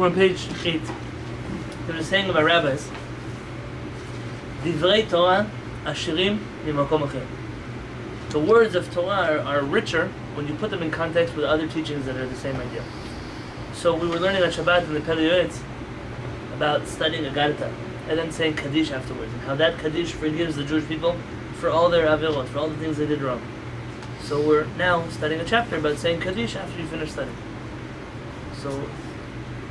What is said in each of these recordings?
We're on page 8. There's a saying about rabbis. Divrei Torah ashirim mimakom acher. The words of Torah are richer when you put them in context with other teachings that are the same idea. So we were learning on Shabbat in the Kehillat about studying Agarta and then saying Kaddish afterwards, and how that Kaddish forgives the Jewish people for all their avirot, for all the things they did wrong. So we're now studying a chapter about saying Kaddish after you finish studying. So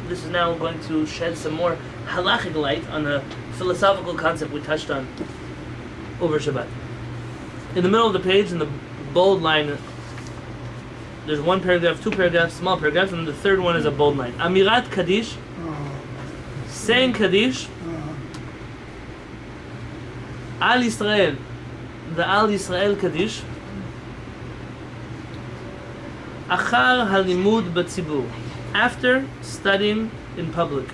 this is now going to shed some more halachic light on a philosophical concept we touched on over Shabbat. In the middle of the page, in the bold line, there's one paragraph, two paragraphs, small paragraphs, and the third one is a bold line. Amirat Kaddish, saying Kaddish, Al Yisrael, the Al Yisrael Kaddish, Achar Halimud B'tzibur, after studying in public.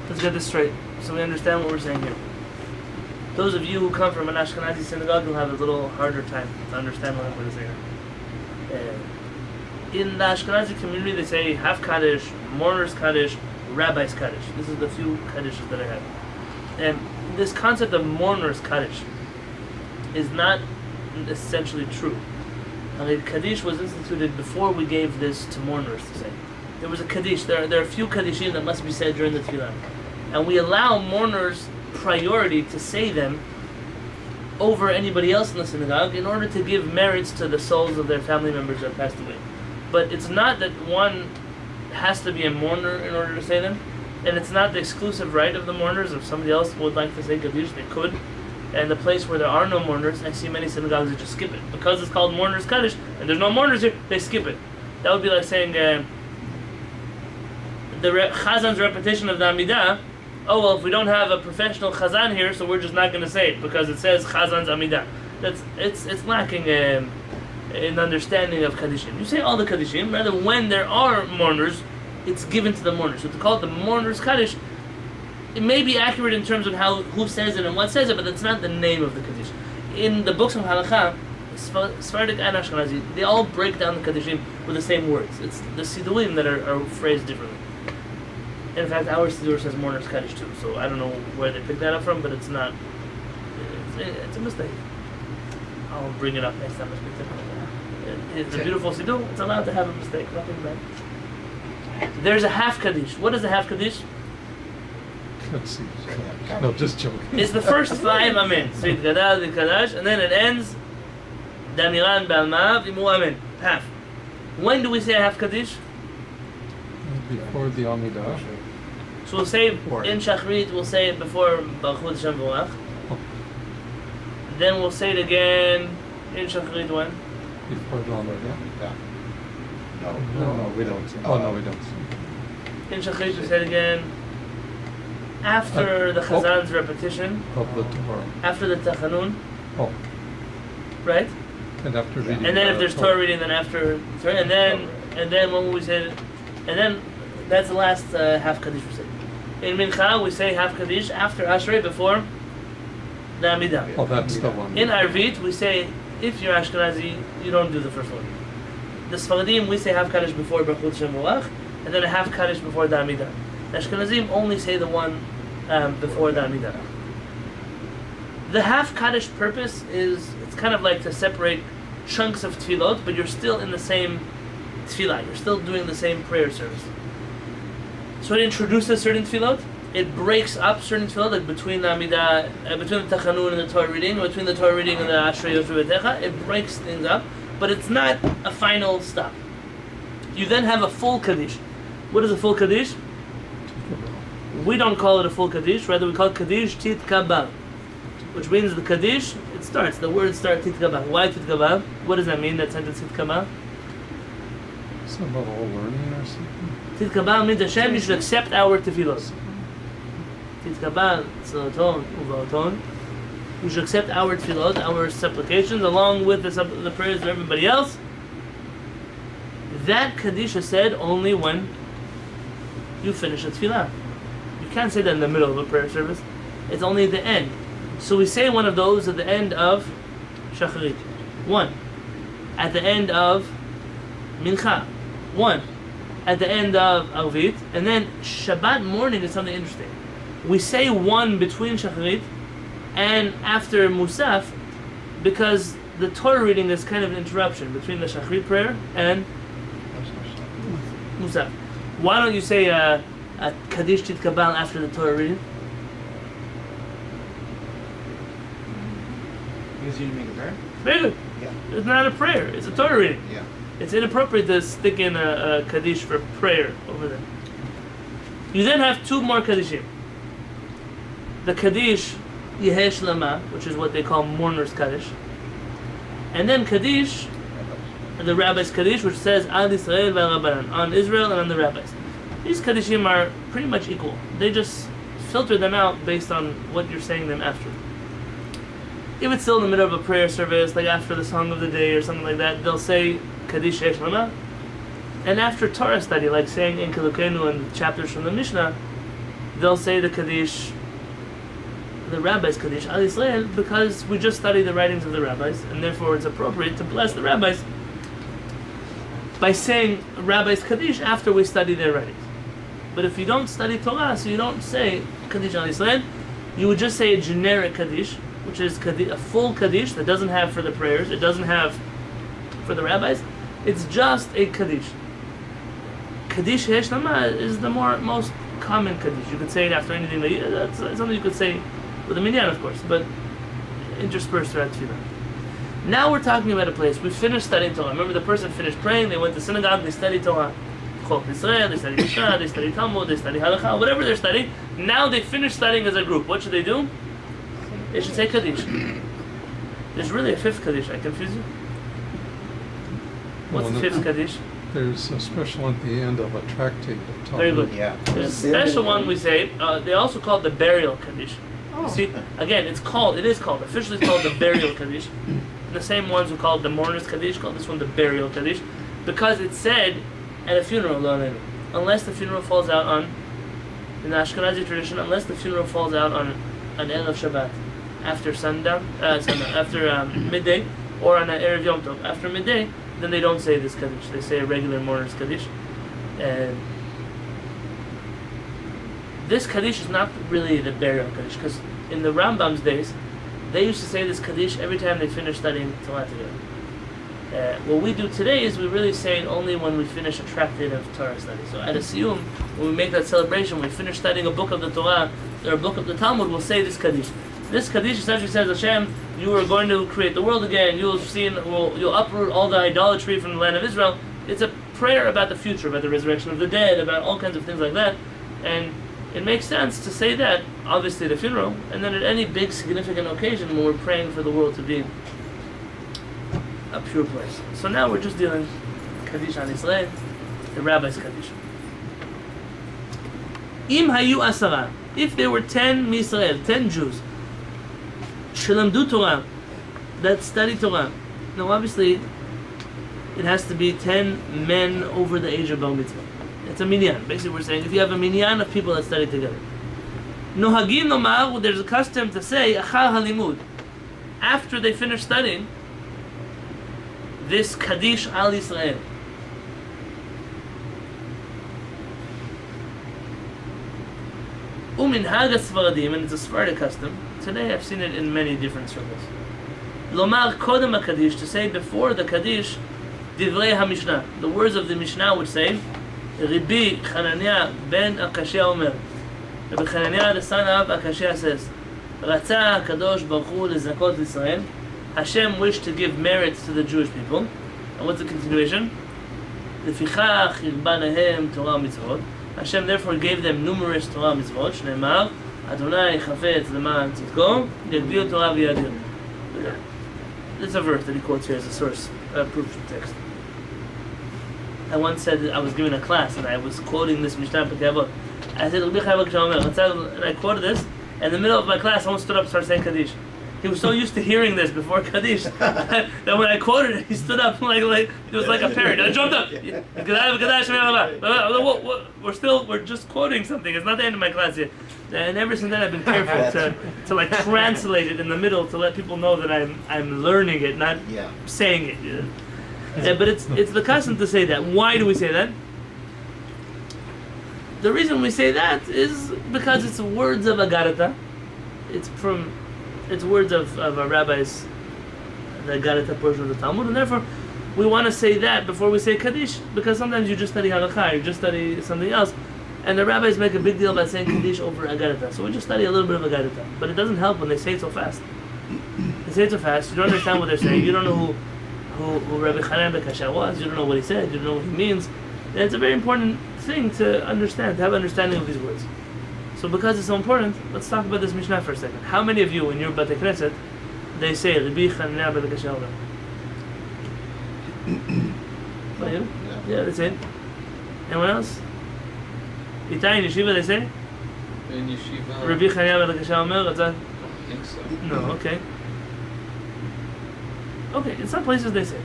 Let's get this straight, so we understand what we're saying here. Those of you who come from an Ashkenazi synagogue will have a little harder time to understand what I'm going to say here. In the Ashkenazi community, they say half Kaddish, mourner's Kaddish, rabbi's Kaddish. This is the few Kaddishes that I have. And this concept of mourner's Kaddish is not essentially true. I mean, Kaddish was instituted before we gave this to mourners to say. There was a Kaddish. There are a few Kaddishim that must be said during the Tefillah. And we allow mourners priority to say them over anybody else in the synagogue in order to give merits to the souls of their family members that passed away. But it's not that one has to be a mourner in order to say them, and it's not the exclusive right of the mourners. If somebody else would like to say Kaddish, they could. And the place where there are no mourners, I see many synagogues that just skip it. Because it's called mourners Kaddish, and there's no mourners here, they skip it. That would be like saying the Chazan's repetition of the Amidah. Oh well, if we don't have a professional Chazan here, so we're just not going to say it because it says Chazan's Amidah. It's lacking in understanding of Kaddishim. You say all the Kaddishim, rather when there are mourners, it's given to the mourners. So to call it the mourners Kaddish, it may be accurate in terms of who says it and what says it, but that's not the name of the Kaddish. In the books of Halakha, Sephardic and Ashkenazi, they all break down the Kaddishim with the same words. It's the Sidurim that are phrased differently. In fact, our Sidur says mourners Kaddish too, so I don't know where they picked that up from, but it's not. It's a mistake. I'll bring it up next time I speak to them. It's a beautiful Sidur. It's allowed to have a mistake. Nothing bad. There's a half Kaddish. What is a half Kaddish? No, just joking. It's the first 5 Amen. Svit Gadal, Kadash, and then it ends Damiran Balmav, Imu Amen. Half. When do we say a half Kaddish? Before the Amidah. So we'll say in Shachrit, we'll say it before Baruch Hashem V'Orach. Then we'll say it again in Shachrit when? Before the Amidah. Yeah. No, we don't. Oh, no, we don't. In Shachrit, we say it again after the Chazan's repetition. Of the Torah. After the Tachanun. Oh. Right? And after reading. And then if there's Torah reading, then after. And then when will we say it? And then that's the last half Kaddish we say. In Mincha, we say half Kaddish after Ashrei, before the Amidah. Oh, that's the one. In Arvit, we say, if you're Ashkenazi, you don't do the first one. The Sfaradim, we say half Kaddish before Baruch Hashem V'Orach, and then a half Kaddish before the Amidah. The Ashkenazim only say the one before the Amidah. The half Kaddish purpose is, it's kind of like to separate chunks of tefillot, but you're still in the same tefillah. You're still doing the same prayer service. So it introduces certain tefillot. It breaks up certain tefillot, like between the Amidah, between the Tachanun and the Torah reading, between the Torah reading and the Ashrei Yoshu V'Techa. It breaks things up, but it's not a final stop. You then have a full Kaddish. What is a full Kaddish? We don't call it a full Kaddish, rather we call it Kaddish Titkabal, which means the Kaddish, it starts, the words start Titkabal. Why Titkabal? What does that mean, that sentence Titkabal? It's about all learning or something. Titkabal means Hashem, you should accept our tefillos. Titkabal, Tzalaton, Uvaoton. You should accept our tefillot, our supplications, along with the prayers of everybody else. That Kaddish is said only when you finish a tefillah. You can't say that in the middle of a prayer service. It's only at the end. So we say one of those at the end of Shacharit. One. At the end of Mincha. One. At the end of Arvit. And then Shabbat morning is something interesting. We say one between Shacharit and after Musaf because the Torah reading is kind of an interruption between the Shacharit prayer and Musaf. Why don't you say a Kaddish Titkabal after the Torah reading? Because you didn't make a prayer? Very good. Yeah. It's not a prayer, it's a Torah reading. Yeah. It's inappropriate to stick in a Kaddish for prayer over there. You then have two more Kaddishim. The Kaddish Yehesh Lama, which is what they call mourner's Kaddish. And then Kaddish, the Rabbi's Kaddish, which says Ad Israel v'Rabbanan, on Israel and on the rabbis. These Kaddishim are pretty much equal. They just filter them out based on what you're saying them after. If it's still in the middle of a prayer service, like after the song of the day or something like that, they'll say Kaddish Yehesh Lama. And after Torah study, like saying in Kilukenu and chapters from the Mishnah, they'll say the Kaddish, the Rabbi's Kaddish Al Yisrael, because we just study the writings of the rabbis, and therefore it's appropriate to bless the rabbis by saying Rabbi's Kaddish after we study their writings. But if you don't study Torah, so you don't say Kaddish Al Yisrael, you would just say a generic Kaddish, which is a full Kaddish that doesn't have for the prayers, it doesn't have for the rabbis, it's just a Kaddish. Kaddish Yehesh Lama is the most common Kaddish. You could say it after anything, that's something you could say with a minyan, of course, but interspersed throughout Tefillah. Now we're talking about a place, we finished studying Torah. Remember, the person finished praying, they went to synagogue, they studied Torah. Chok Israel, they studied Mishnah, they studied Talmud, they studied Halakha, whatever they're studying. Now they finished studying as a group. What should they do? They should say Kaddish. There's really a fifth Kaddish. I confuse you? What's the fifth Kaddish? There's a special at the end of a tractate of Talmud. Very good. Yeah. There's a special one we say. They also call it the burial Kaddish. You see, again, it is called, officially it's called the burial Kaddish. The same ones who call it the mourner's Kaddish call this one the burial Kaddish, because it's said at a funeral, unless the funeral falls out on, in the Ashkenazi tradition, unless the funeral falls out on an Erev Shabbat, after sundown, after midday, or on an Erev Yom Tov, after midday, then they don't say this Kaddish. They say a regular mourner's Kaddish. And this Kaddish is not really the burial Kaddish, because in the Rambam's days, they used to say this Kaddish every time they finished studying Torah together. What we do today is we really say it only when we finish a tractate of Torah study. So at a Siyum, when we make that celebration, when we finish studying a book of the Torah or a book of the Talmud, we'll say this Kaddish. This Kaddish essentially says, Hashem, you are going to create the world again, you'll uproot all the idolatry from the land of Israel. It's a prayer about the future, about the resurrection of the dead, about all kinds of things like that. And it makes sense to say that, obviously at a funeral, and then at any big significant occasion when we're praying for the world to be a pure place. So now we're just dealing Kaddish Al Yisrael, the Rabbi's Kaddish. Im hayu asara, if there were 10 Misrael, 10 Jews, shelamdu Torah, that study Torah. Now obviously, it has to be 10 men over the age of Bar Mitzvah. It's a minyan. Basically, we're saying if you have a minyan of people that study together. Nohagim nomar, there's a custom to say achar halimud, after they finish studying this Kaddish Al Yisrael. Uminhag Sfaradim, and it's a Sephardic custom. Today I've seen it in many different circles. Lomar kodem HaKaddish, to say before the Kaddish, Divrei HaMishnah, the words of the Mishnah would say, Rabbi Chananya ben Akashia Omer. Rabbi Chananya, the son of Akashia, says, Ratza HaKadosh Baruch Hu lezakot Yisrael. Hashem wished to give merit to the Jewish people. And what's the continuation? Lefichach hirba lahem Torah mitzvot. Hashem therefore gave them numerous Torah mitzvot. Shneimar, Adonai chafetz leman tzidko, yagbil Torah v'yadir. There's a verse that he quotes here as a source, proof from text. I once said that I was giving a class and I was quoting this Mishnah Pekei. I said, and I quoted this, and in the middle of my class, someone stood up and started saying Kaddish. He was so used to hearing this before Kaddish that when I quoted it, he stood up like it was like a parrot. I jumped up. We're just quoting something. It's not the end of my class yet. And ever since then, I've been careful to like translate it in the middle to let people know that I'm learning it, not saying it. Yeah, but it's the custom to say that. Why do we say that? The reason we say that is because it's words of Agarata. It's words of a rabbi's, the Agarata portion of the Talmud, and therefore we want to say that before we say Kaddish, because sometimes you just study Halakha, you just study something else, and the rabbis make a big deal about saying Kaddish over Agarata. So we just study a little bit of Agarata, but it doesn't help when they say it so fast. They say it so fast, you don't understand what they're saying, you don't know who Rabbi Chanan ben Kasha was, you don't know what he said, you don't know what he means. And it's a very important thing to understand, to have understanding of these words. So because it's so important, let's talk about this Mishnah for a second. How many of you in your Bate Knesset, they say Rabbi Chanan ben Kasha? What you? Yeah, they say it. Anyone else? Itai in Yeshiva, they say? In Yeshiva. Rabbi Chanan ben Kasha Omer, what's that? I think so. No, okay. Okay, in some places they say.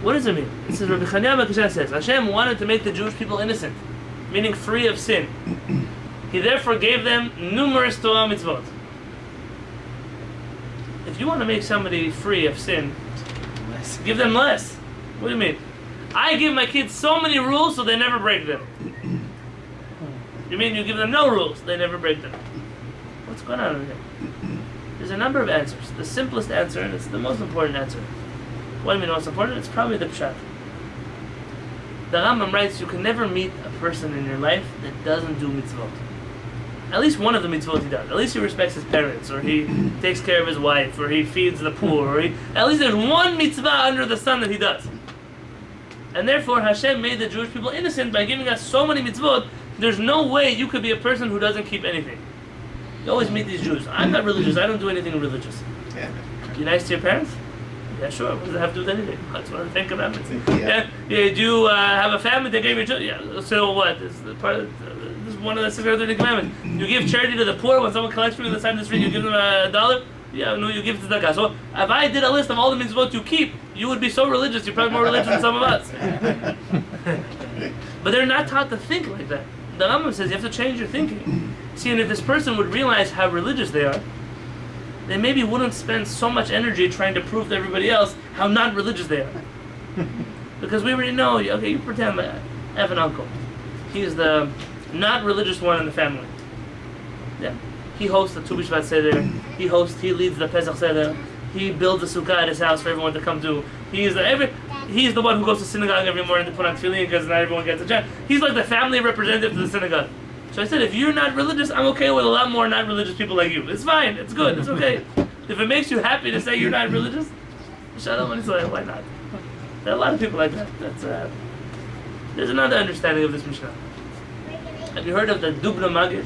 What does it mean? It says Rabbi Chananya ben Kasha says Hashem wanted to make the Jewish people innocent, meaning free of sin. He therefore gave them numerous Torah mitzvot. If you want to make somebody free of sin, give them less. What do you mean? I give my kids so many rules so they never break them. You mean you give them no rules, they never break them? What's going on here? There's a number of answers. The simplest answer, and it's the most important answer. What do you mean most important? It's probably the pshat. The Rambam writes you can never meet a person in your life that doesn't do mitzvot. At least one of the mitzvot he does. At least he respects his parents, or he takes care of his wife, or he feeds the poor, or at least there's one mitzvah under the sun that he does. And therefore Hashem made the Jewish people innocent by giving us so many mitzvot. There's no way you could be a person who doesn't keep anything. You always meet these Jews. I'm not religious. I don't do anything religious. Yeah. You nice to your parents? Yeah, sure. What does it have to do with anything? That's one of the 10 Commandments. Yeah. Do you have a family that gave you children? Yeah. So what? This is one of the 630 commandments. You give charity to the poor. When someone collects from you on the side of the street, you give them $1. Yeah, no, you give it to the guy. So if I did a list of all the mitzvot you keep, you would be so religious. You're probably more religious than some of us. But they're not taught to think like that. The Rambam says you have to change your thinking. See, and if this person would realize how religious they are, they maybe wouldn't spend so much energy trying to prove to everybody else how not religious they are. Because we already know, okay, you pretend that I have an uncle. He's the not religious one in the family. Yeah. He hosts the Tu B'Shvat Seder. He leads the Pesach Seder. He builds a sukkah at his house for everyone to come to. He's the one who goes to synagogue every morning to put on tefillin because not everyone gets a chance. He's like the family representative to the synagogue. So I said, if you're not religious, I'm okay with a lot more not religious people like you. It's fine. It's good. It's okay. If it makes you happy to say you're not religious, Shalom and Israel, why not? There are a lot of people like that. There's another understanding of this Mishnah. Have you heard of the Dubno Magid?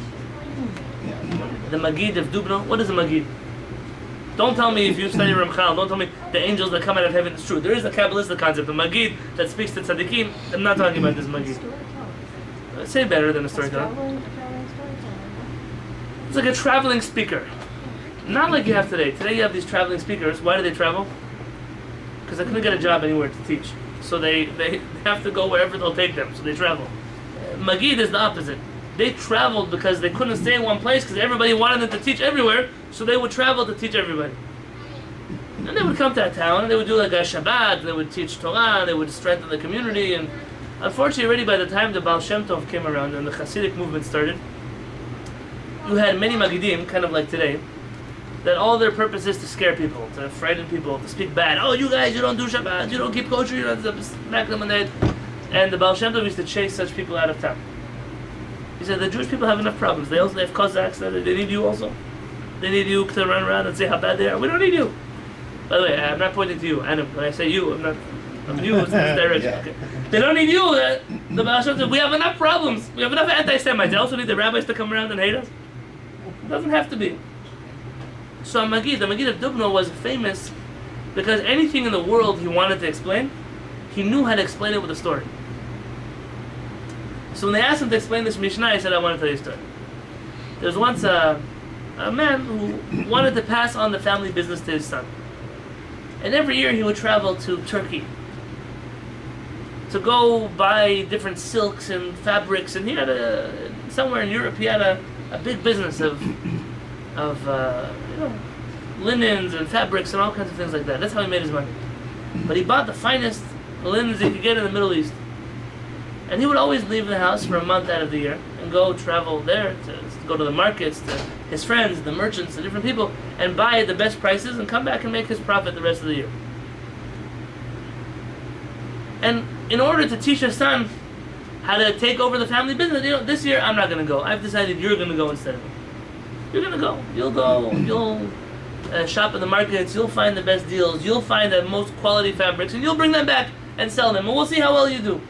The Magid of Dubno? What is a Magid? Don't tell me if you study Ramchal, don't tell me the angels that come out of heaven. It's true. There is a Kabbalistic concept, a Magid, that speaks to Tzaddikim. I'm not talking about this Magid. Say better than a storyteller. It's like a traveling speaker. Not like you have today. Today you have these traveling speakers. Why do they travel? Because they couldn't get a job anywhere to teach. So they have to go wherever they'll take them. So they travel. Magid is the opposite. They traveled because they couldn't stay in one place because everybody wanted them to teach everywhere. So they would travel to teach everybody. And they would come to a town and they would do like a Shabbat. They would teach Torah. They would strengthen the community. And unfortunately, already by the time the Baal Shem Tov came around and the Hasidic movement started, you had many Magidim, kind of like today, that all their purpose is to scare people, to frighten people, to speak bad. Oh, you guys, you don't do Shabbat, you don't keep kosher, you don't smack them on the head. And the Baal Shem Tov used to chase such people out of town. He said, the Jewish people have enough problems. They have Cossacks, they need you also. They need you to run around and say how bad they are. We don't need you. By the way, I'm not pointing to you, Adam. When I say you, I'm you, it's this direction. Yeah. Okay. They don't need you. The Baal Shem Tov, we have enough problems. We have enough anti-Semites. They also need the rabbis to come around and hate us. It doesn't have to be. So the Magid of Dubno was famous because anything in the world he wanted to explain, he knew how to explain it with a story. So when they asked him to explain this Mishnah, he said, I want to tell you a story. There was once a a man who wanted to pass on the family business to his son. And every year he would travel to Turkey to go buy different silks and fabrics, and he had somewhere in Europe he had a big business of linens and fabrics and all kinds of things like that. That's how he made his money. But he bought the finest linens he could get in the Middle East. And he would always leave the house for a month out of the year and go travel there to go to the markets, to his friends, the merchants, the different people, and buy at the best prices and come back and make his profit the rest of the year. And in order to teach his son how to take over the family business, this year I'm not going to go. I've decided you're going to go instead of me. You're going to go. You'll shop in the markets, you'll find the best deals, you'll find the most quality fabrics, and you'll bring them back and sell them, and we'll see how well you do.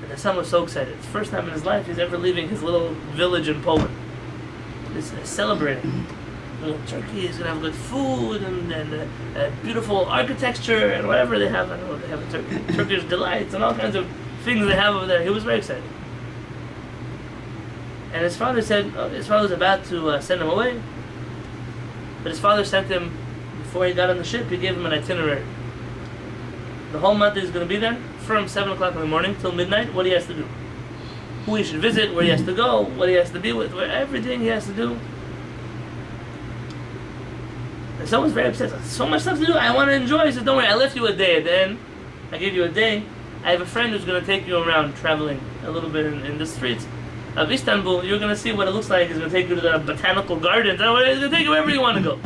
And the son was so excited. It's the first time in his life he's ever leaving his little village in Poland. He's celebrating. Turkey is going to have good food and beautiful architecture and whatever they have. I don't know, they have Turkish delights and all kinds of things they have over there. He was very excited. And his father was about to send him away. But his father sent him, before he got on the ship, he gave him an itinerary. The whole month he's going to be there, from 7 o'clock in the morning till midnight, what he has to do. Who he should visit, where he has to go, what he has to be with, everything he has to do. And someone's very upset. So much stuff to do, I want to enjoy. He says, don't worry, I left you a day at the end. I gave you a day. I have a friend who's going to take you around traveling a little bit in the streets of Istanbul. You're going to see what it looks like. He's going to take you to the botanical gardens. He's going to take you wherever you want to go.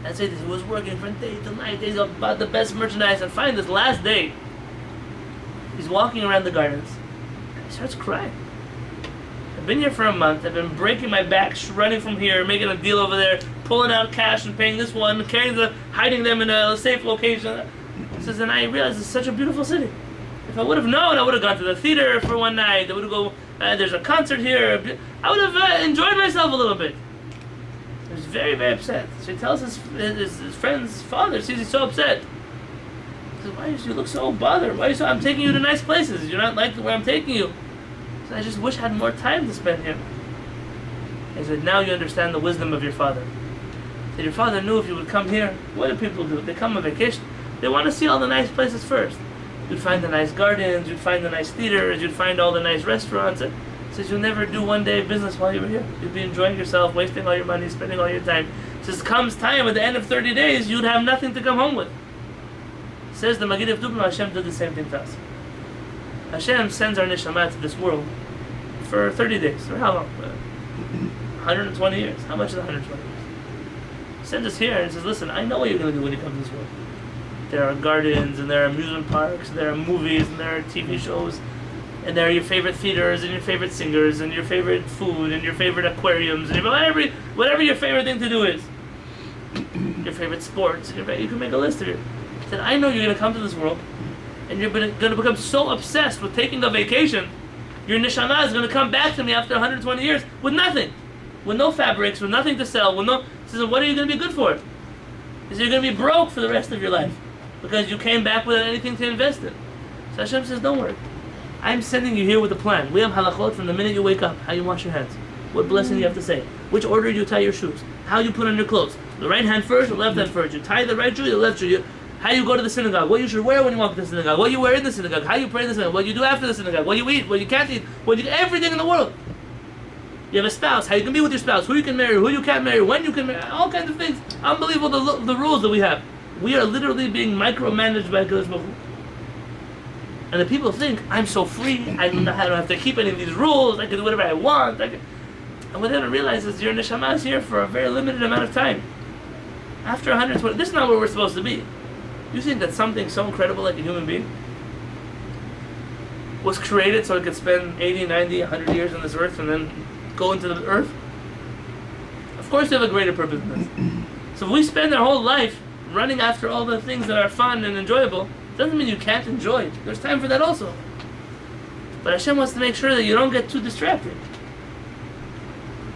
That's it. He was working from day to night. He's about the best merchandise. And finally, this last day, he's walking around the gardens. And he starts crying. I've been here for a month. I've been breaking my back, running from here, making a deal over there, pulling out cash and paying this one, hiding them in a safe location. He says, and I realized it's such a beautiful city. If I would have known, I would have gone to the theater for one night. I would have go. There's a concert here. I would have enjoyed myself a little bit. He was very, very upset. So he tells his friend's father, sees he's so upset. He says, why do you look so bothered? Why are you so? I'm taking you to nice places. You're not like where I'm taking you. He said, I just wish I had more time to spend here. He said, now you understand the wisdom of your father. He said, your father knew if you would come here, what do people do? They come on vacation. They want to see all the nice places first. You'd find the nice gardens, you'd find the nice theaters, you'd find all the nice restaurants. It says you'll never do one day of business while you were here. You'd be enjoying yourself, wasting all your money, spending all your time. It says comes time at the end of 30 days, you'd have nothing to come home with. It says the Magid of Dubno, Hashem did the same thing to us. Hashem sends our neshama to this world for 30 days. For how long? 120 years. How much is 120 years? He sends us here and says, listen, I know what you're going to do when you come to this world. There are gardens, and there are amusement parks, and there are movies, and there are TV shows, and there are your favorite theaters, and your favorite singers, and your favorite food, and your favorite aquariums, and whatever your favorite thing to do is. Your favorite sports, you can make a list of it. He said, I know you're going to come to this world, and you're going to become so obsessed with taking a vacation, your neshama is going to come back to me after 120 years with nothing. With no fabrics, with nothing to sell, He says, what are you going to be good for? He says, you're going to be broke for the rest of your life. Because you came back without anything to invest in. So Hashem says, don't worry. I'm sending you here with a plan. We have halachot from the minute you wake up. How you wash your hands. What blessing you have to say. Which order you tie your shoes. How you put on your clothes. The right hand first, the left hand first. You tie the right shoe, the left shoe. How you go to the synagogue. What you should wear when you walk to the synagogue. What you wear in the synagogue. How you pray in the synagogue. What you do after the synagogue. What you eat. What you can't eat. Everything in the world. You have a spouse. How you can be with your spouse. Who you can marry. Who you can't marry. When you can marry. All kinds of things. Unbelievable the rules that we have. We are literally being micromanaged by KSH Kollel. And the people think, I'm so free, I don't have to keep any of these rules, I can do whatever I want. And what they don't realize is your neshama is here for a very limited amount of time. After 120, this is not where we're supposed to be. You think that something so incredible like a human being was created so it could spend 80, 90, 100 years on this earth and then go into the earth? Of course we have a greater purpose than this. So if we spend our whole life running after all the things that are fun and enjoyable, doesn't mean you can't enjoy it. There's time for that also. But Hashem wants to make sure that you don't get too distracted.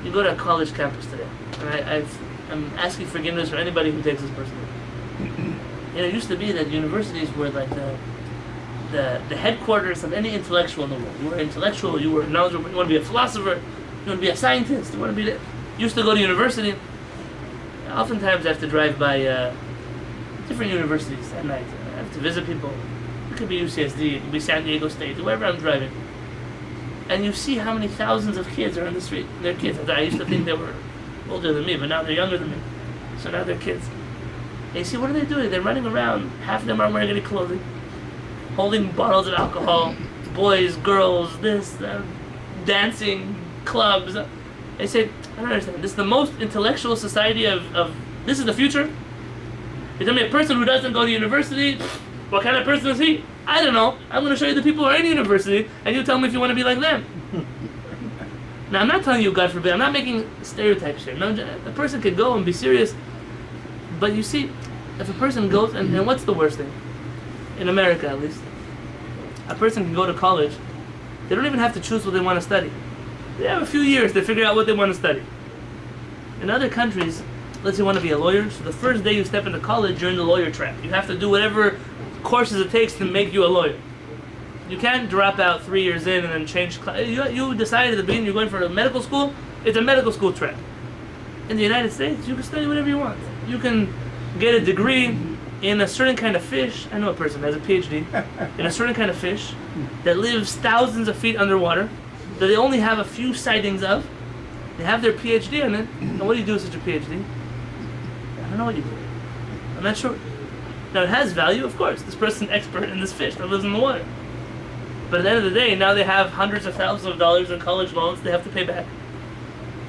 You go to a college campus today, and I'm asking forgiveness for anybody who takes this personally. It used to be that universities were like the headquarters of any intellectual in the world. You were intellectual, you were knowledgeable, you want to be a philosopher. You want to be a scientist. You want to be used to go to university. Oftentimes I have to drive by different universities at night. I have to visit people. It could be UCSD, it could be San Diego State, wherever I'm driving. And you see how many thousands of kids are on the street. They're kids. I used to think they were older than me, but now they're younger than me. So now they're kids. And you see, what are they doing? They're running around. Half of them aren't wearing any clothing. Holding bottles of alcohol. Boys, girls, this, dancing, clubs. They say, I don't understand. This is the most intellectual society of this is the future? You tell me a person who doesn't go to university, what kind of person is he? I don't know. I'm going to show you the people who are in university, and you tell me if you want to be like them. Now, I'm not telling you, God forbid, I'm not making stereotypes here. No, a person could go and be serious, but you see, if a person goes, and what's the worst thing? In America, at least. A person can go to college, they don't even have to choose what they want to study. They have a few years to figure out what they want to study. In other countries, let's say you want to be a lawyer, so the first day you step into college, you're in the lawyer track. You have to do whatever courses it takes to make you a lawyer. You can't drop out 3 years in and then change class. You decided at the beginning you're going for a medical school, it's a medical school track. In the United States, you can study whatever you want. You can get a degree in a certain kind of fish. I know a person who has a PhD in a certain kind of fish that lives thousands of feet underwater, that they only have a few sightings of. They have their PhD in it. And what do you do with such a PhD? I don't know what you do. I'm not sure. Now it has value, of course. This person's an expert in this fish that lives in the water. But at the end of the day, now they have hundreds of thousands of dollars in college loans they have to pay back.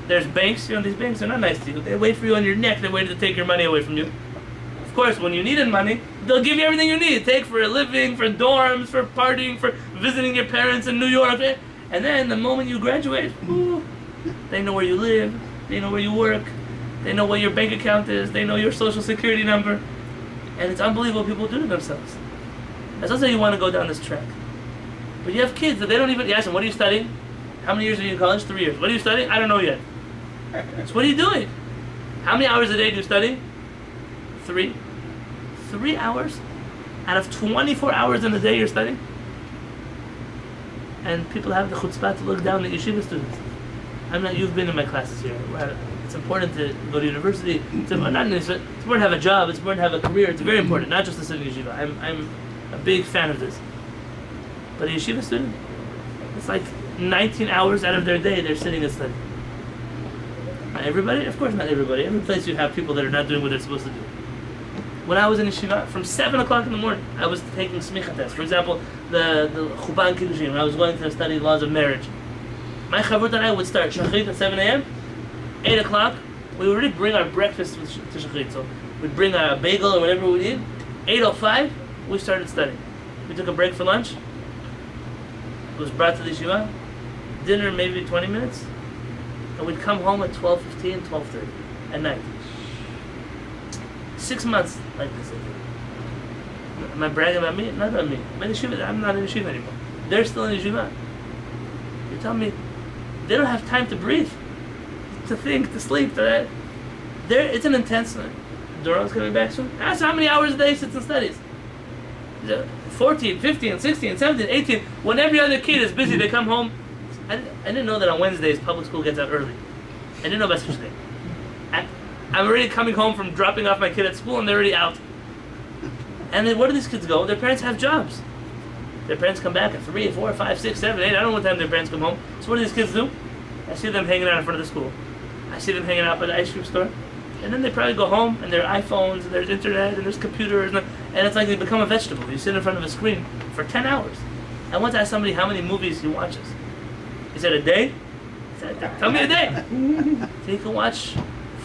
There's banks, these banks are not nice to you. They wait for you on your neck, they wait to take your money away from you. Of course, when you needed money, they'll give you everything you need. Take for a living, for dorms, for partying, for visiting your parents in New York. And then the moment you graduate, they know where you live, they know where you work, they know what your bank account is, they know your social security number. And it's unbelievable what people do to themselves. That's not say you want to go down this track. But you have kids that they don't even, you ask them, what are you studying? How many years are you in college? 3 years. What are you studying? I don't know yet. So what are you doing? How many hours a day do you study? 3. 3 hours? Out of 24 hours in a day you're studying? And people have the chutzpah to look down at yeshiva students. You've been in my classes here. It's important to go to university. It's important to have a job. It's important to have a career. It's very important, not just to sit in yeshiva. I'm a big fan of this. But a yeshiva student, it's like 19 hours out of their day they're sitting and studying. Not everybody? Of course not everybody. Every place you have people that are not doing what they're supposed to do. When I was in yeshiva, from 7 o'clock in the morning, I was taking smicha tests. For example, the chuppah and kiddushin, when I was going to study laws of marriage. My chavut and I would start shachrit at 7 a.m., 8 o'clock, we would already bring our breakfast to shachrit. So we'd bring a bagel or whatever we need. 8:05, we started studying. We took a break for lunch. It was brought to the yeshiva. Dinner maybe 20 minutes. And we'd come home at 12:15, 12:30 at night. 6 months like this, I think. Am I bragging about me? Not about me. I'm in yeshiva. I'm not in yeshiva anymore. They're still in yeshiva. You tell me, they don't have time to breathe, to think, to sleep. It's an intense night. Doron's coming back soon. Ask how many hours a day he sits and studies. 14, 15, 16, 17, 18. When every other kid is busy, they come home. I didn't know that on Wednesdays public school gets out early. I didn't know about such a thing. I'm already coming home from dropping off my kid at school and they're already out. And then where do these kids go? Their parents have jobs. Their parents come back at 3, 4, 5, 6, 7, 8. I don't know what time their parents come home. So what do these kids do? I see them hanging out in front of the school. I see them hanging out by the ice cream store. And then they probably go home and there are iPhones and there's internet and there's computers and it's like they become a vegetable. You sit in front of a screen for 10 hours. I once asked somebody how many movies he watches. He said a day? I said, tell me a day. So he can watch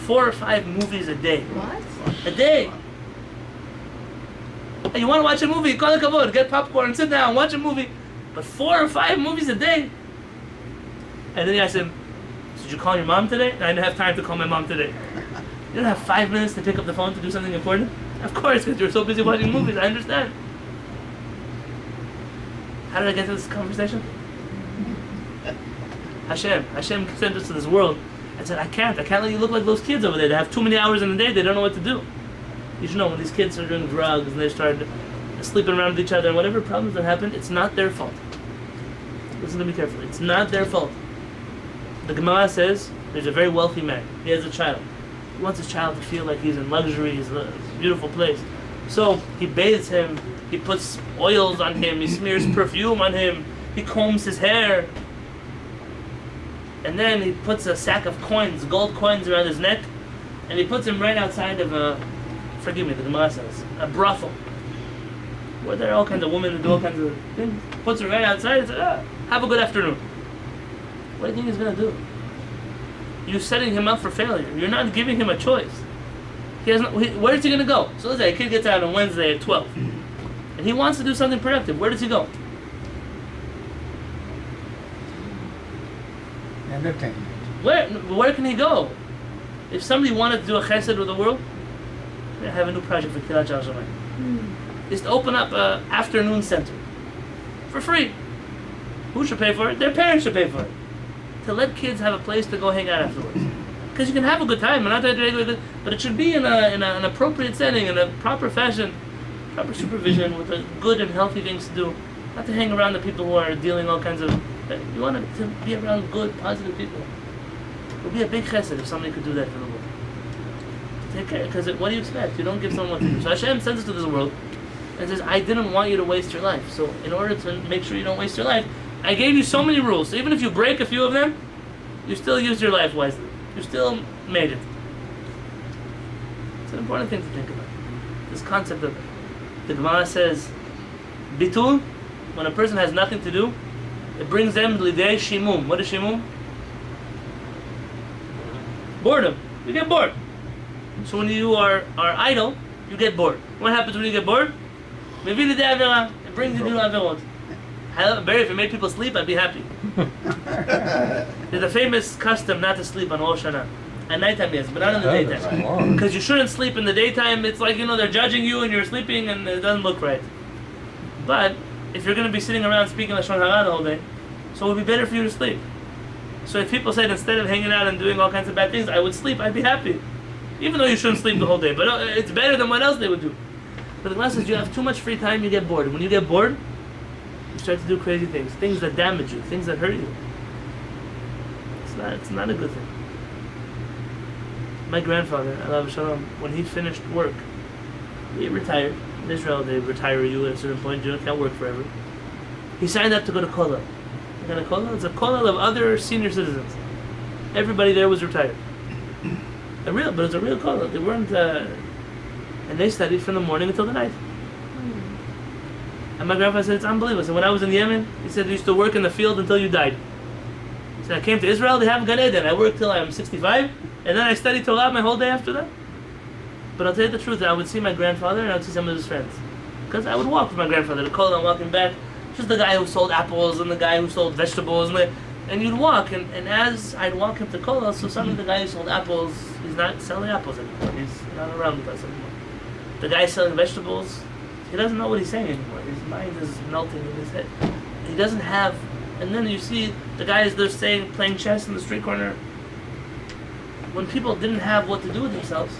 4 or 5 movies a day. What? A day. Hey, you want to watch a movie? Call a kavod, get popcorn, sit down, watch a movie. But 4 or 5 movies a day. And then I said, did you call your mom today? I didn't have time to call my mom today. You don't have 5 minutes to pick up the phone to do something important? Of course, because you're so busy watching movies. I understand. How did I get to this conversation? Hashem sent us to this world and said, I can't let you look like those kids over there. They have too many hours in the day, they don't know what to do. You should know, when these kids are doing drugs and they start sleeping around with each other and whatever problems that happen, it's not their fault. Listen to me carefully. It's not their fault. The Gemara says there's a very wealthy man. He has a child. He wants his child to feel like he's in luxury, he's in a beautiful place. So he bathes him, he puts oils on him, he smears perfume on him, he combs his hair. And then he puts a sack of coins, gold coins around his neck, and he puts him right outside of a, forgive me, the Gemara says, a brothel. Where there are all kinds of women who do all kinds of things. Puts her right outside and says, have a good afternoon. What do you think he's going to do? You're setting him up for failure. You're not giving him a choice. Where's he going to go? So let's say a kid gets out on Wednesday at 12. And he wants to do something productive. Where does he go? Entertainment. Where can he go? If somebody wanted to do a chesed with the world, I have a new project for Kehillat HaShamayim. Is to open up an afternoon center for free. Who should pay for it? Their parents should pay for it. To let kids have a place to go hang out afterwards. Because you can have a good time, but it should be in an appropriate setting, in a proper fashion, proper supervision, with good and healthy things to do. Not to hang around the people who are dealing all kinds of. You want to be around good, positive people. It would be a big chesed if somebody could do that for the world. Take care, because what do you expect? You don't give someone what to do. So Hashem sends us to this world and says, I didn't want you to waste your life. So in order to make sure you don't waste your life, I gave you so many rules. So even if you break a few of them, you still used your life wisely. You still made it. It's an important thing to think about. This concept of the Gemara says, Bitul, when a person has nothing to do, it brings them lidei shimum. What is shimum? Boredom. You get bored. So when you are idle, you get bored. What happens when you get bored? It brings you to averot. Barry, if it made people sleep, I'd be happy. There's a famous custom not to sleep on Rosh Hashanah. At nighttime, yes, but not in the daytime. Because you shouldn't sleep in the daytime. It's like, they're judging you and you're sleeping and it doesn't look right. But if you're going to be sitting around speaking Lashon Hara the whole day, so it would be better for you to sleep. So if people said instead of hanging out and doing all kinds of bad things, I would sleep, I'd be happy. Even though you shouldn't sleep the whole day, but it's better than what else they would do. But the Gemara says you have too much free time, you get bored. And when you get bored, you start to do crazy things, things that damage you, things that hurt you. It's not a good thing. My grandfather, Alav Shalom, when he finished work, he retired. In Israel, they retire you at a certain point. You can't work forever. He signed up to go to Kollel. You know Kollel? It's a Kollel of other senior citizens. Everybody there was retired. But it was a real Kollel. They weren't, and they studied from the morning until the night. And my grandfather said, it's unbelievable. So when I was in Yemen, he said, you used to work in the field until you died. So I came to Israel, they have Gan Eden. I worked till I'm 65, and then I studied Torah my whole day after that. But I'll tell you the truth, I would see my grandfather and I would see some of his friends. Because I would walk with my grandfather to Kollel and walking back. Just the guy who sold apples and the guy who sold vegetables. And you'd walk, and as I'd walk him to Kollel, so suddenly the guy who sold apples, he's not selling apples anymore. He's not around with us anymore. The guy selling vegetables, he doesn't know what he's saying anymore. His mind is melting in his head. He doesn't have, and then you see the guys they're saying, playing chess in the street corner. When people didn't have what to do with themselves,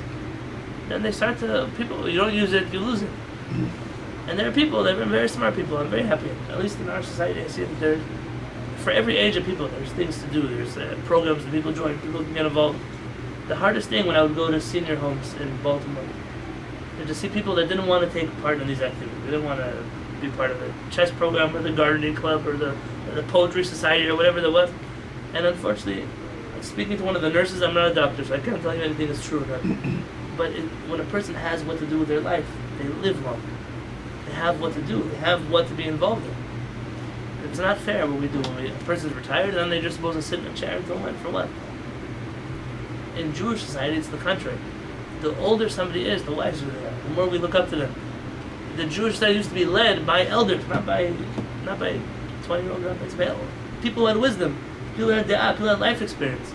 then they start to, you don't use it, you lose it. And there are people, they've been very smart people, I'm very happy. At least in our society, I see that there's, for every age of people, there's things to do. There's programs that people join, people can get involved. The hardest thing when I would go to senior homes in Baltimore, is to see people that didn't want to take part in these activities. They didn't want to be part of the chess program or the gardening club or the poetry society or whatever there was. And unfortunately, speaking to one of the nurses, I'm not a doctor, so I can't tell you anything is true or not. But when a person has what to do with their life, they live long. They have what to do. They have what to be involved in. It's not fair what we do when a person's retired and then they're just supposed to sit in a chair until when? For what? In Jewish society, it's the contrary. The older somebody is, the wiser they are. The more we look up to them. The Jewish society used to be led by elders, not by 20-year-olds, not by people who had wisdom, people who had da'ah, people who had life experience.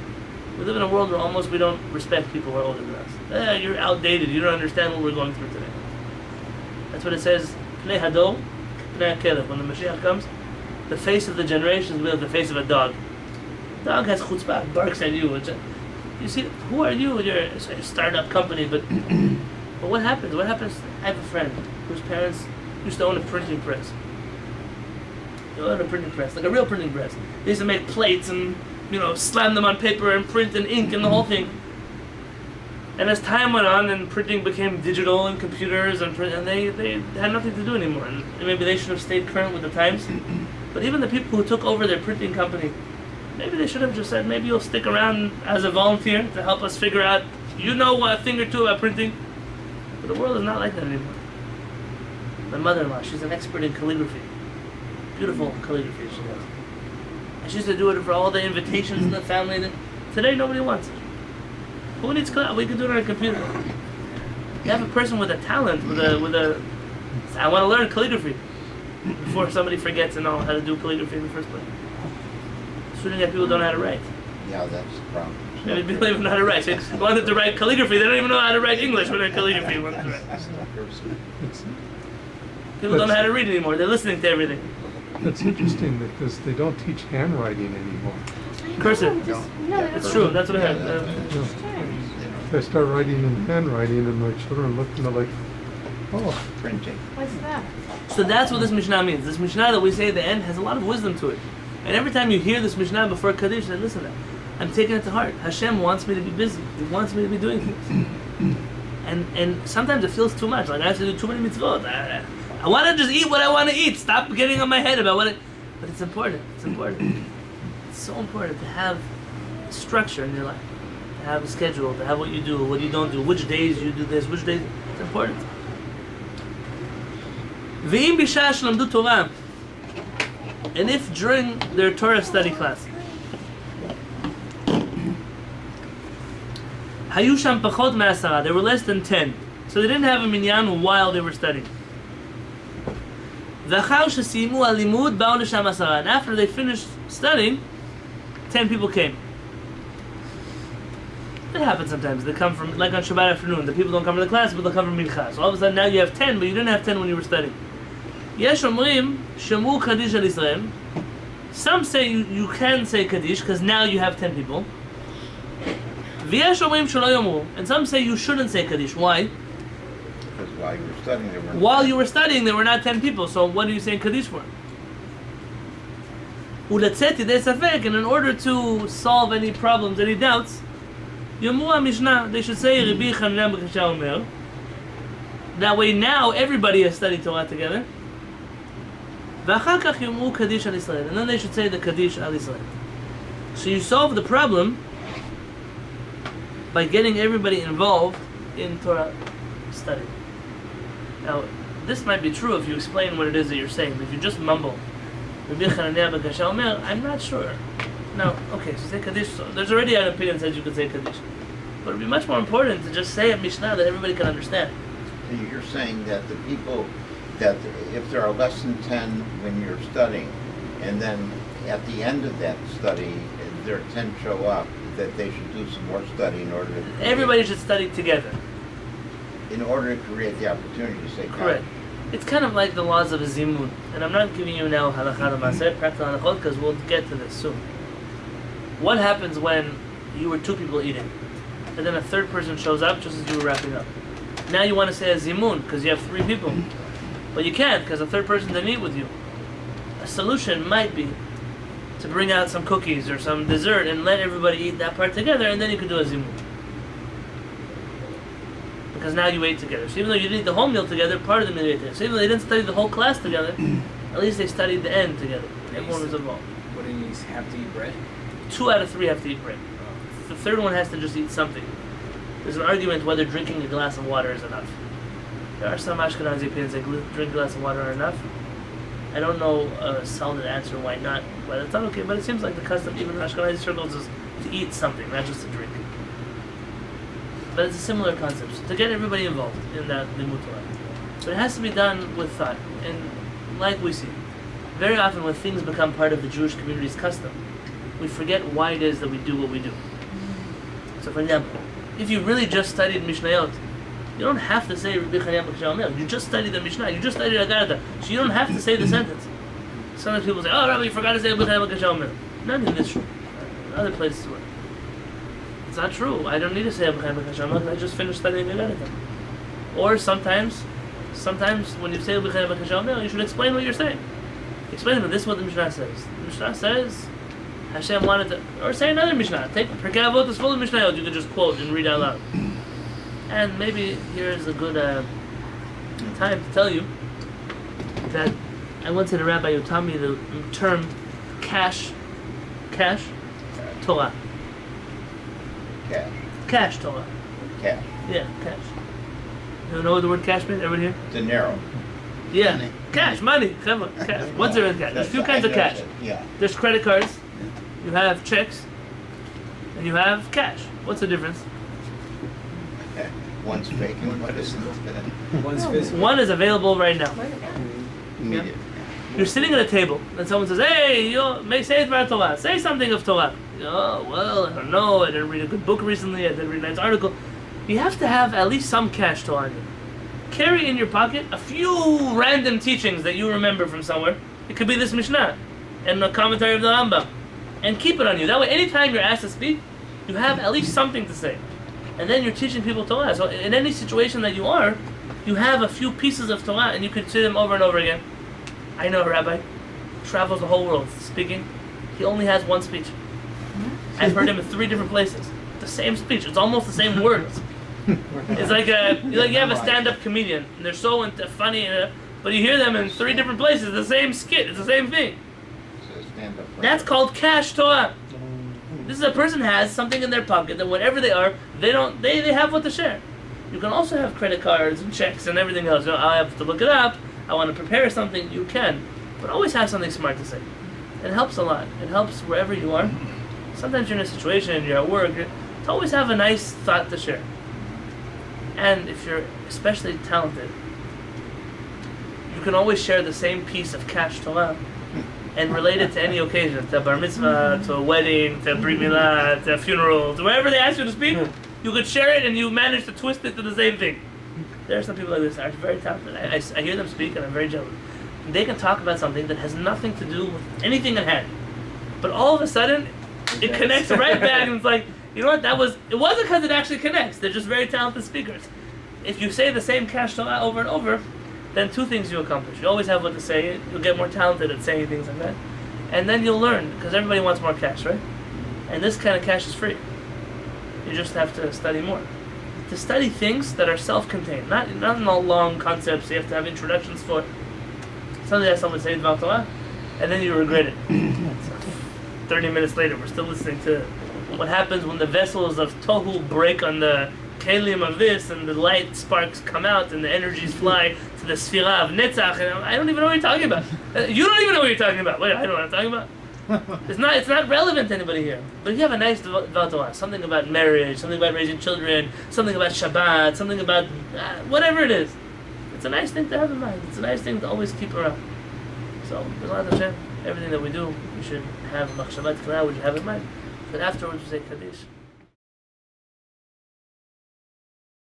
We live in a world where almost we don't respect people who are older than us. You're outdated. You don't understand what we're going through today. That's what it says. Pnei hador, pnei Kehillat. When the Mashiach comes, the face of the generations will be like the face of a dog. The dog has chutzpah, barks at you. You see, who are you? You're a startup company, but what happens? What happens? I have a friend whose parents used to own a printing press. They owned a printing press, like a real printing press. They used to make plates and slam them on paper and print and ink and the whole thing. And as time went on and printing became digital and computers and they had nothing to do anymore. And maybe they should have stayed current with the times. But even the people who took over their printing company, maybe they should have just said, maybe you'll stick around as a volunteer to help us figure out, a thing or two about printing. But the world is not like that anymore. My mother-in-law, she's an expert in calligraphy. Beautiful calligraphy she does. And she used to do it for all the invitations in the family. Today nobody wants it. Who needs calligraphy? We can do it on a computer. You have a person with a talent, I want to learn calligraphy before somebody forgets to know how to do calligraphy in the first place. Shooting at people who don't know how to write. Yeah, that's the problem. Maybe people don't even know how to write. So they wanted to write calligraphy, they don't even know how to write English when they're calligraphy. People don't know how to read anymore, they're listening to everything. It's interesting because they don't teach handwriting anymore. Cursive. It's true, that's what I heard. They start writing in handwriting and my children look and they're like, oh. Printing. What's that? So that's what this Mishnah means. This Mishnah that we say at the end has a lot of wisdom to it. And every time you hear this Mishnah before Kaddish, say, listen, I'm taking it to heart. Hashem wants me to be busy. He wants me to be doing things. And sometimes it feels too much. Like I have to do too many mitzvot. I want to just eat what I want to eat. Stop getting on my head about what But it's important. It's important. It's so important to have structure in your life. To have a schedule. To have what you do, what you don't do. Which days you do this, which days. It's important. Ve'im b'shah sh'lamdu Torah. And if during their Torah study class, Hayu sham pachot me'asara, there were less than 10, so they didn't have a minyan while they were studying. V'achar shesimu alimud ba'u l'sham asara, and after they finished studying, 10 people came. It happens sometimes. They come from, like on Shabbat afternoon, the people don't come to the class, but they'll come from mincha. So all of a sudden now you have 10, but you didn't have 10 when you were studying. Yesh omrim shemu kaddish al Israel. Some say you can say kaddish because now you have 10 people. V'yesh omrim shelo yomru, and some say you shouldn't say kaddish. Why? Because while you were studying, there weren't. While you were studying, there were not 10 people. So what are you saying kaddish for? Uletzet yidei safek, and in order to solve any problems, any doubts, yomru ha-mishnah, they should say Rabbi Yonatan Halevy Omer. That way now everybody has studied Torah together. V'achar kach yomru kaddish al Israel, and then they should say the kaddish al Israel. So you solve the problem by getting everybody involved in Torah study. Now, this might be true if you explain what it is that you're saying, but if you just mumble, Rabbi Yonatan Halevy Omer, I'm not sure. Now, okay, so say kaddish. So there's already an opinion that says you could say kaddish, but it'd be much more important to just say a mishnah that everybody can understand. So you're saying that the people, that if there are less than 10 when you're studying, and then at the end of that study, there are 10 show up, that they should do some more study in order to create, Everybody should study together. in order to create the opportunity to say Correct. It's kind of like the laws of a zimun, and I'm not giving you now halakha l'maaseh, practical halachot, because we'll get to this soon. What happens when you were 2 people eating, and then a third person shows up just as you were wrapping up? Now you want to say a zimun because you have 3 people, but you can't because a third person didn't eat with you. A solution might be to bring out some cookies or some dessert and let everybody eat that part together, and then you can do a zimun. Because now you ate together. So even though you didn't eat the whole meal together, part of the meal you ate together. So even though they didn't study the whole class together, at least they studied the end together. Everyone was involved. What do you have to eat bread? 2 out of 3 have to eat bread. The third one has to just eat something. There's an argument whether drinking a glass of water is enough. There are some Ashkenazi opinions that drink a glass of water are enough. I don't know a solid answer why not, but it's not okay. But it seems like the custom, even in Ashkenazi circles, is to eat something, not just to drink. But it's a similar concept, so to get everybody involved in that limud Torah. But it has to be done with thought, and like we see, very often when things become part of the Jewish community's custom, we forget why it is that we do what we do. So for example, if you really just studied Mishnayot, you don't have to say Rabbi Yonatan Halevy Omer. You just studied the Mishnah, you just studied Agarata, so you don't have to say the sentence. Sometimes people say, oh Rabbi, you forgot to say Rabbi Yonatan Halevy Omer. Not in this room. Other places where it's not true. I don't need to say Rabbi Yonatan Halevy Omer. I just finished studying Agarata. Or sometimes when you say Rabbi Yonatan Halevy Omer, you should explain what you're saying. Explain that this is what the Mishnah says. The Mishnah says Hashem wanted to, or say another Mishnah. Take Pirkei Avot is full of Mishnayot you could just quote and read out loud. And maybe here's a good time to tell you that I went to the rabbi who taught me the term cash Torah. Cash Torah. Cash. Yeah, cash. You know what the word cash means? Everybody here? Dinero. Yeah. Money. Cash, money. Come on, cash. What's there in cash? There's two kinds of cash. Yeah. There's credit cards, you have checks, and you have cash. What's the difference? One's fake and one isn't. One's physical. One is available right now. Immediate. You're sitting at a table, and someone says, "Hey, you may say Dvar Torah. Say something of Torah." Oh, well, I don't know. I didn't read a good book recently. I didn't read a nice article. You have to have at least some cash Torah on you. Carry in your pocket a few random teachings that you remember from somewhere. It could be this Mishnah and the commentary of the Rambam, and keep it on you. That way, anytime you're asked to speak, you have at least something to say. And then you're teaching people Torah. So in any situation that you are, you have a few pieces of Torah, and you can say them over and over again. I know a rabbi, travels the whole world speaking. He only has one speech. I've heard him in 3 different places. The same speech. It's almost the same words. It's like you have a stand-up comedian, and they're so funny, but you hear them in 3 different places. The same skit. It's the same thing. So stand-up. That's called cash Torah. This is a person has something in their pocket that whatever they are, they have what to share. You can also have credit cards and checks and everything else. You know, I have to look it up. I want to prepare something. You can, but always have something smart to say. It helps a lot. It helps wherever you are. Sometimes you're in a situation, you're at work, to always have a nice thought to share. And if you're especially talented, you can always share the same piece of cash Torah and relate it to any occasion, to a bar mitzvah, to a wedding, to a brit milah, to a funeral, to wherever they ask you to speak. You could share it and you manage to twist it to the same thing. There are some people like this that are very talented. I hear them speak and I'm very jealous. They can talk about something that has nothing to do with anything at hand. But all of a sudden, it connects right back and it's like, you know what, it wasn't because it actually connects. They're just very talented speakers. If you say the same cash Torah over and over, then 2 things you accomplish. You always have what to say. You'll get more talented at saying things like that. And then you'll learn, because everybody wants more cash, right? And this kind of cash is free. You just have to study more. To study things that are self-contained, not in all long concepts you have to have introductions for. Something that someone says about Torah, and then you regret it. So 30 minutes later, we're still listening to what happens when the vessels of Tohu break on the Kelim of this, and the light sparks come out, and the energies fly to the Sphira of Netzach, and I don't even know what you're talking about. You don't even know what you're talking about. Wait, I don't know what I'm talking about. It's not relevant to anybody here. But if you have a nice Dvar Torah, something about marriage, something about raising children, something about Shabbat, something about whatever it is, it's a nice thing to have in mind. It's a nice thing to always keep around. So, B'ezrat Hashem, everything that we do, we should have machshavat k'la, we should have in mind. But afterwards, we say Kaddish.